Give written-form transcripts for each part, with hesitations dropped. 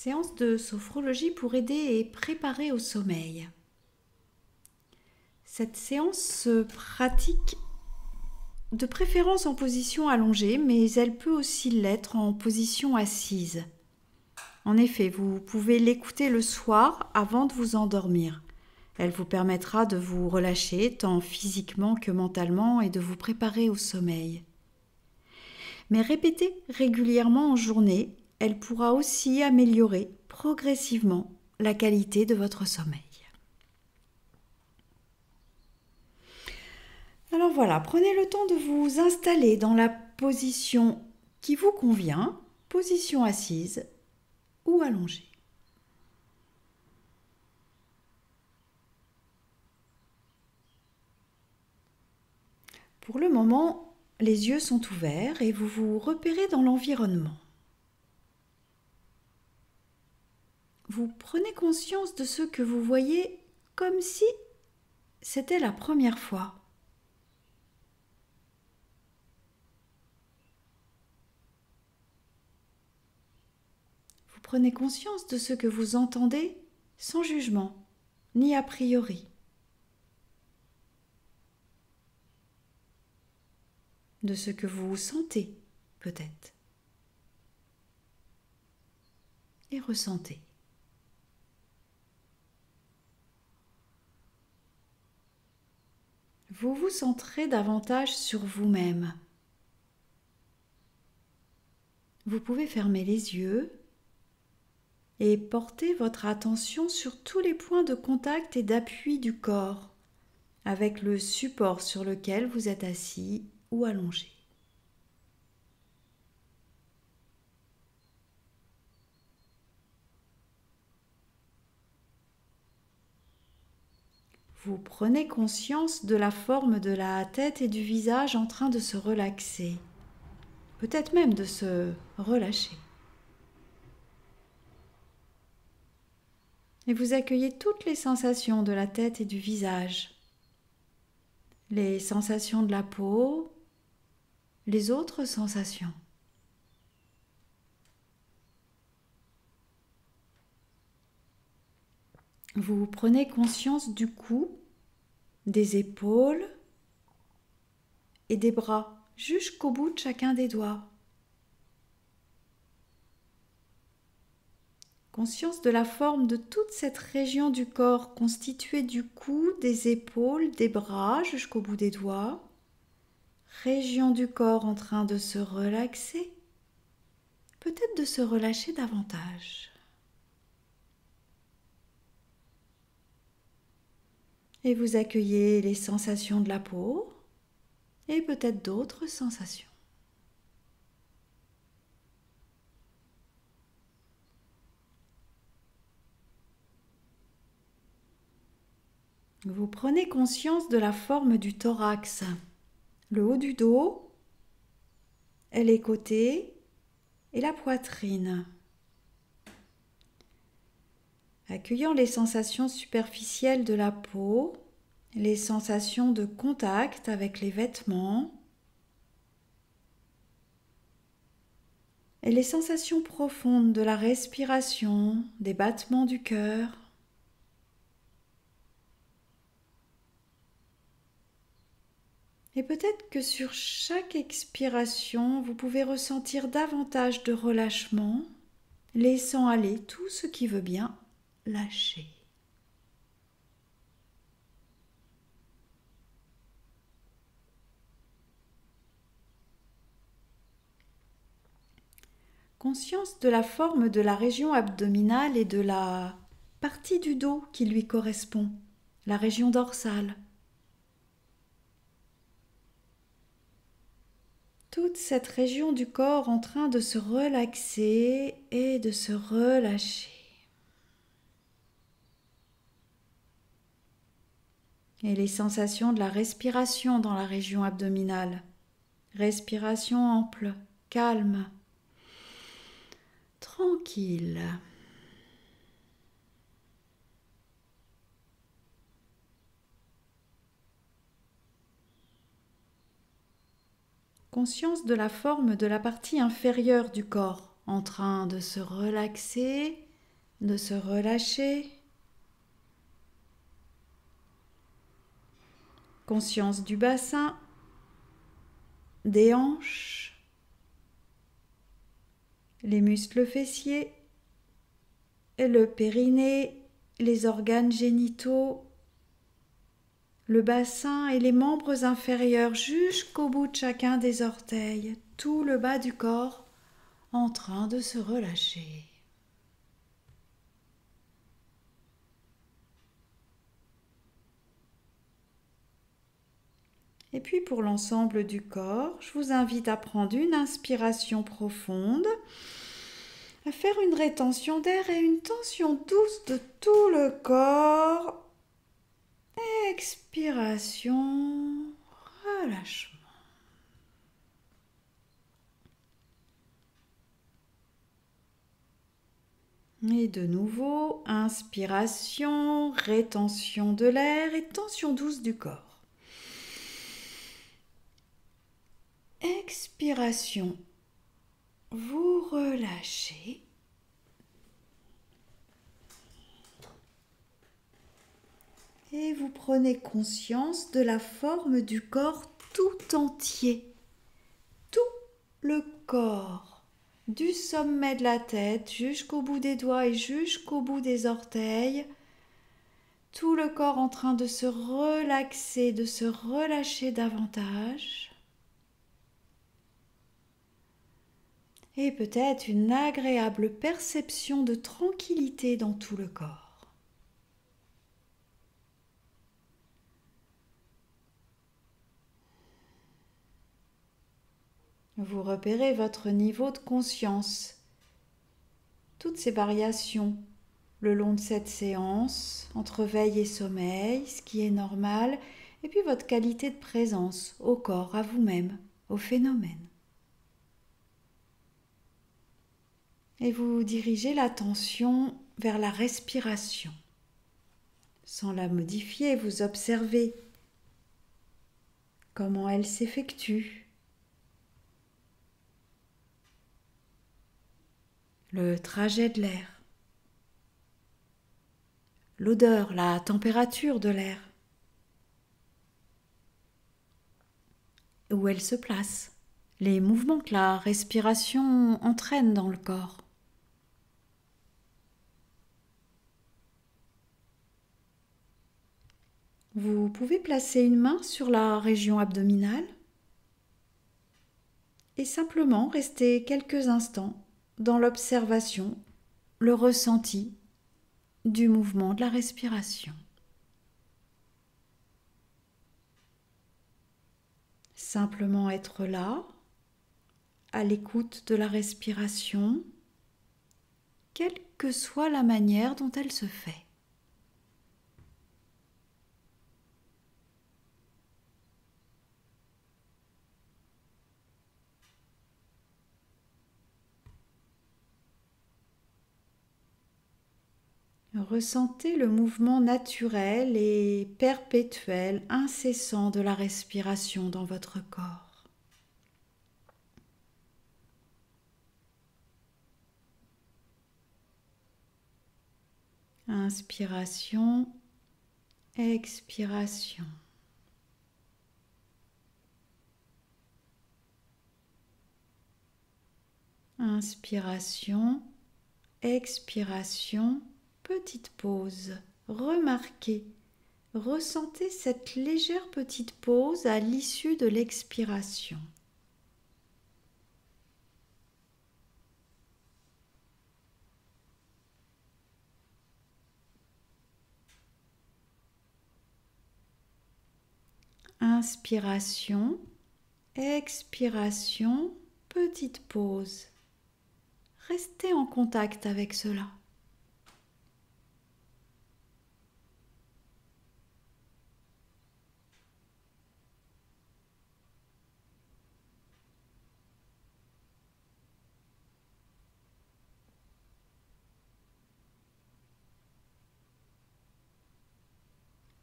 Séance de sophrologie pour aider et préparer au sommeil. Cette séance se pratique de préférence en position allongée, mais elle peut aussi l'être en position assise. En effet, vous pouvez l'écouter le soir avant de vous endormir. Elle vous permettra de vous relâcher tant physiquement que mentalement et de vous préparer au sommeil. Mais répétée régulièrement en journée, elle pourra aussi améliorer progressivement la qualité de votre sommeil. Alors voilà, prenez le temps de vous installer dans la position qui vous convient, position assise ou allongée. Pour le moment, les yeux sont ouverts et vous vous repérez dans l'environnement. Vous prenez conscience de ce que vous voyez comme si c'était la première fois. Vous prenez conscience de ce que vous entendez sans jugement, ni a priori. De ce que vous sentez, peut-être. Et ressentez. Vous vous centrez davantage sur vous-même. Vous pouvez fermer les yeux et porter votre attention sur tous les points de contact et d'appui du corps avec le support sur lequel vous êtes assis ou allongé. Vous prenez conscience de la forme de la tête et du visage en train de se relaxer, peut-être même de se relâcher. Et vous accueillez toutes les sensations de la tête et du visage, les sensations de la peau, les autres sensations. Vous prenez conscience du cou, des épaules et des bras jusqu'au bout de chacun des doigts. Conscience de la forme de toute cette région du corps constituée du cou, des épaules, des bras jusqu'au bout des doigts. Région du corps en train de se relaxer, peut-être de se relâcher davantage. Et vous accueillez les sensations de la peau et peut-être d'autres sensations. Vous prenez conscience de la forme du thorax, le haut du dos, et les côtés et la poitrine. Accueillant les sensations superficielles de la peau, les sensations de contact avec les vêtements et les sensations profondes de la respiration, des battements du cœur. Et peut-être que sur chaque expiration, vous pouvez ressentir davantage de relâchement, laissant aller tout ce qui veut bien lâcher. Conscience de la forme de la région abdominale et de la partie du dos qui lui correspond, la région dorsale. Toute cette région du corps en train de se relaxer et de se relâcher. Et les sensations de la respiration dans la région abdominale. Respiration ample, calme, tranquille. Conscience de la forme de la partie inférieure du corps en train de se relaxer de se relâcher. Conscience du bassin, des hanches, les muscles fessiers, le périnée, les organes génitaux, le bassin et les membres inférieurs jusqu'au bout de chacun des orteils, tout le bas du corps en train de se relâcher. Et puis pour l'ensemble du corps, je vous invite à prendre une inspiration profonde, à faire une rétention d'air et une tension douce de tout le corps. Expiration, relâchement. Et de nouveau, inspiration, rétention de l'air et tension douce du corps. Expiration, vous relâchez. Et vous prenez conscience de la forme du corps tout entier. Tout le corps, du sommet de la tête jusqu'au bout des doigts et jusqu'au bout des orteils. Tout le corps en train de se relaxer, de se relâcher davantage. Et peut-être une agréable perception de tranquillité dans tout le corps. Vous repérez votre niveau de conscience, toutes ces variations le long de cette séance, entre veille et sommeil, ce qui est normal, et puis votre qualité de présence au corps, à vous-même, au phénomène. Et vous dirigez l'attention vers la respiration. Sans la modifier, vous observez comment elle s'effectue. Le trajet de l'air. L'odeur, la température de l'air. Où elle se place. Les mouvements que la respiration entraîne dans le corps. Vous pouvez placer une main sur la région abdominale et simplement rester quelques instants dans l'observation, le ressenti du mouvement de la respiration. Simplement être là, à l'écoute de la respiration, quelle que soit la manière dont elle se fait. Ressentez le mouvement naturel et perpétuel, incessant de la respiration dans votre corps. Inspiration, expiration. Inspiration, expiration. Petite pause, remarquez, ressentez cette légère petite pause à l'issue de l'expiration. Inspiration, expiration, petite pause. Restez en contact avec cela.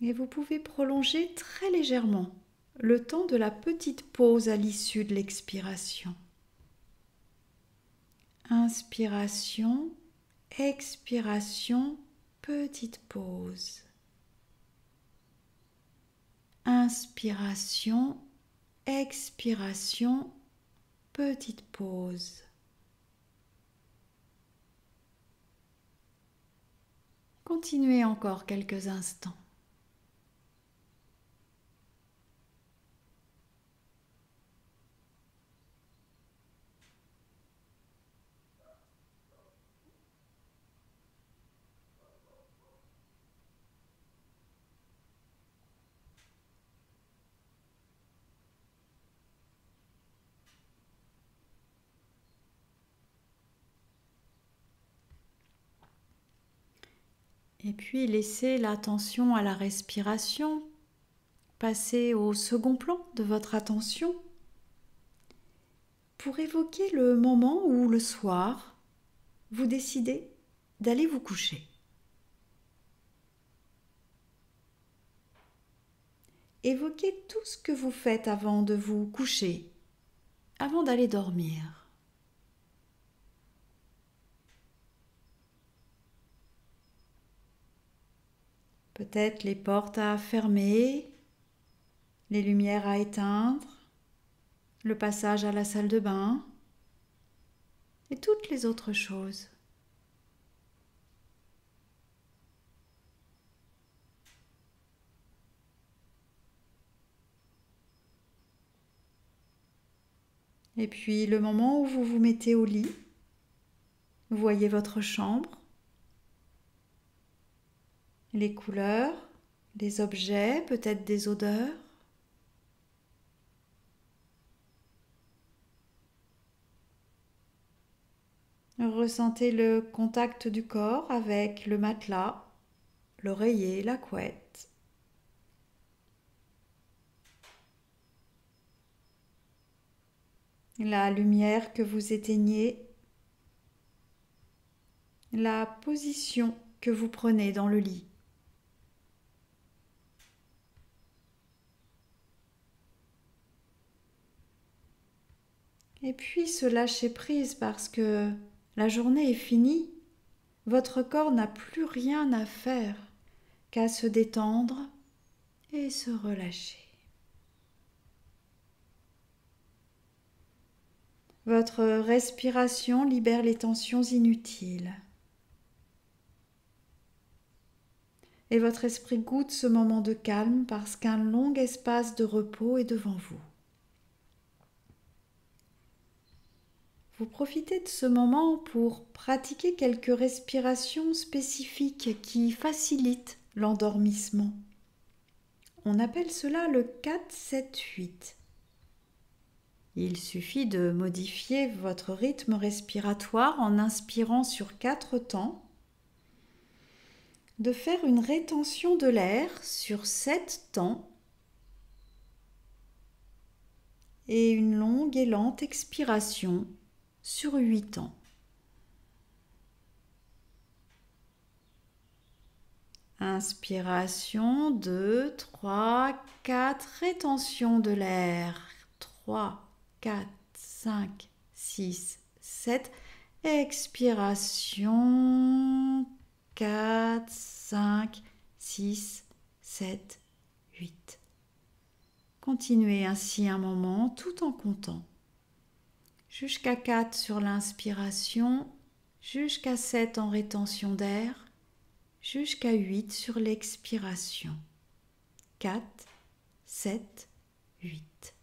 Et vous pouvez prolonger très légèrement le temps de la petite pause à l'issue de l'expiration. Inspiration, expiration, petite pause. Inspiration, expiration, petite pause. Continuez encore quelques instants. Et puis laissez l'attention à la respiration passer au second plan de votre attention pour évoquer le moment où le soir, vous décidez d'aller vous coucher. Évoquez tout ce que vous faites avant de vous coucher, avant d'aller dormir. Peut-être les portes à fermer, les lumières à éteindre, le passage à la salle de bain et toutes les autres choses. Et puis le moment où vous vous mettez au lit, vous voyez votre chambre, les couleurs, les objets, peut-être des odeurs. Ressentez le contact du corps avec le matelas, l'oreiller, la couette. La lumière que vous éteignez, la position que vous prenez dans le lit. Et puis se lâcher prise parce que la journée est finie. Votre corps n'a plus rien à faire qu'à se détendre et se relâcher. Votre respiration libère les tensions inutiles. Et votre esprit goûte ce moment de calme parce qu'un long espace de repos est devant vous. Vous profitez de ce moment pour pratiquer quelques respirations spécifiques qui facilitent l'endormissement. On appelle cela le 4-7-8. Il suffit de modifier votre rythme respiratoire en inspirant sur 4 temps, de faire une rétention de l'air sur 7 temps et une longue et lente expiration sur 8 temps. Inspiration 2, 3, 4, rétention de l'air 3, 4, 5, 6, 7, expiration 4, 5, 6, 7, 8. Continuez ainsi un moment tout en comptant. Jusqu'à 4 sur l'inspiration, jusqu'à 7 en rétention d'air, jusqu'à 8 sur l'expiration. 4, 7, 8.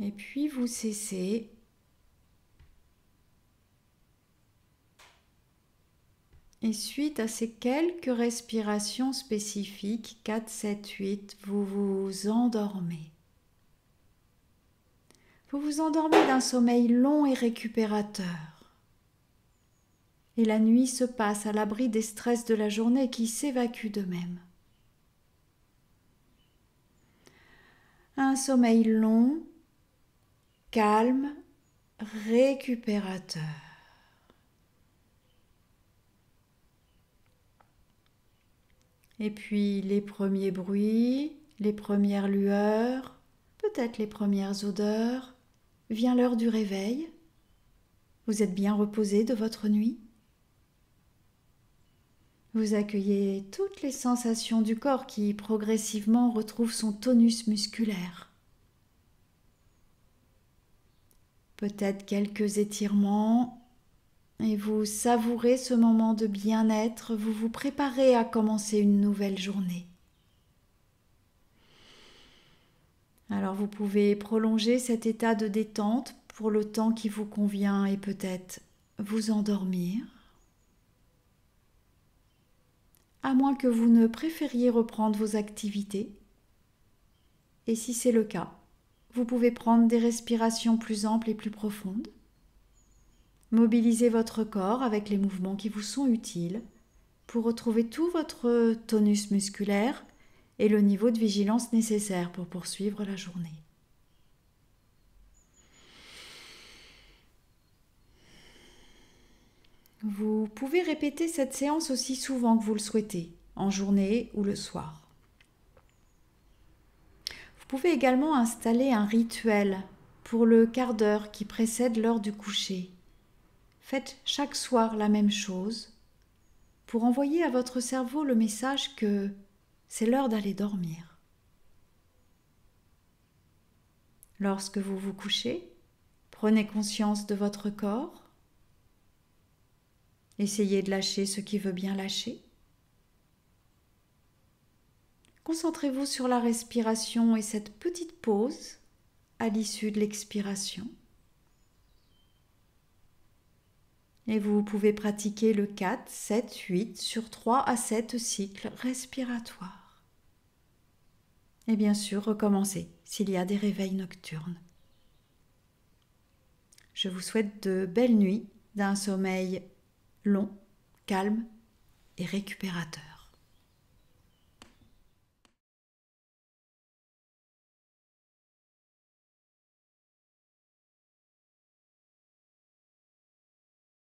Et puis vous cessez. Et suite à ces quelques respirations spécifiques, 4, 7, 8, vous vous endormez. Vous vous endormez d'un sommeil long et récupérateur. Et la nuit se passe à l'abri des stress de la journée qui s'évacuent d'eux-mêmes. Un sommeil long, calme, récupérateur. Et puis les premiers bruits, les premières lueurs, peut-être les premières odeurs. Vient l'heure du réveil. Vous êtes bien reposé de votre nuit. Vous accueillez toutes les sensations du corps qui progressivement retrouvent son tonus musculaire. Peut-être quelques étirements. Et vous savourez ce moment de bien-être, vous vous préparez à commencer une nouvelle journée. Alors vous pouvez prolonger cet état de détente pour le temps qui vous convient et peut-être vous endormir. À moins que vous ne préfériez reprendre vos activités. Et si c'est le cas, vous pouvez prendre des respirations plus amples et plus profondes. Mobilisez votre corps avec les mouvements qui vous sont utiles pour retrouver tout votre tonus musculaire et le niveau de vigilance nécessaire pour poursuivre la journée. Vous pouvez répéter cette séance aussi souvent que vous le souhaitez, en journée ou le soir. Vous pouvez également installer un rituel pour le quart d'heure qui précède l'heure du coucher. Faites chaque soir la même chose pour envoyer à votre cerveau le message que c'est l'heure d'aller dormir. Lorsque vous vous couchez, prenez conscience de votre corps. Essayez de lâcher ce qui veut bien lâcher. Concentrez-vous sur la respiration et cette petite pause à l'issue de l'expiration. Et vous pouvez pratiquer le 4, 7, 8 sur 3 à 7 cycles respiratoires. Et bien sûr, recommencer s'il y a des réveils nocturnes. Je vous souhaite de belles nuits, d'un sommeil long, calme et récupérateur.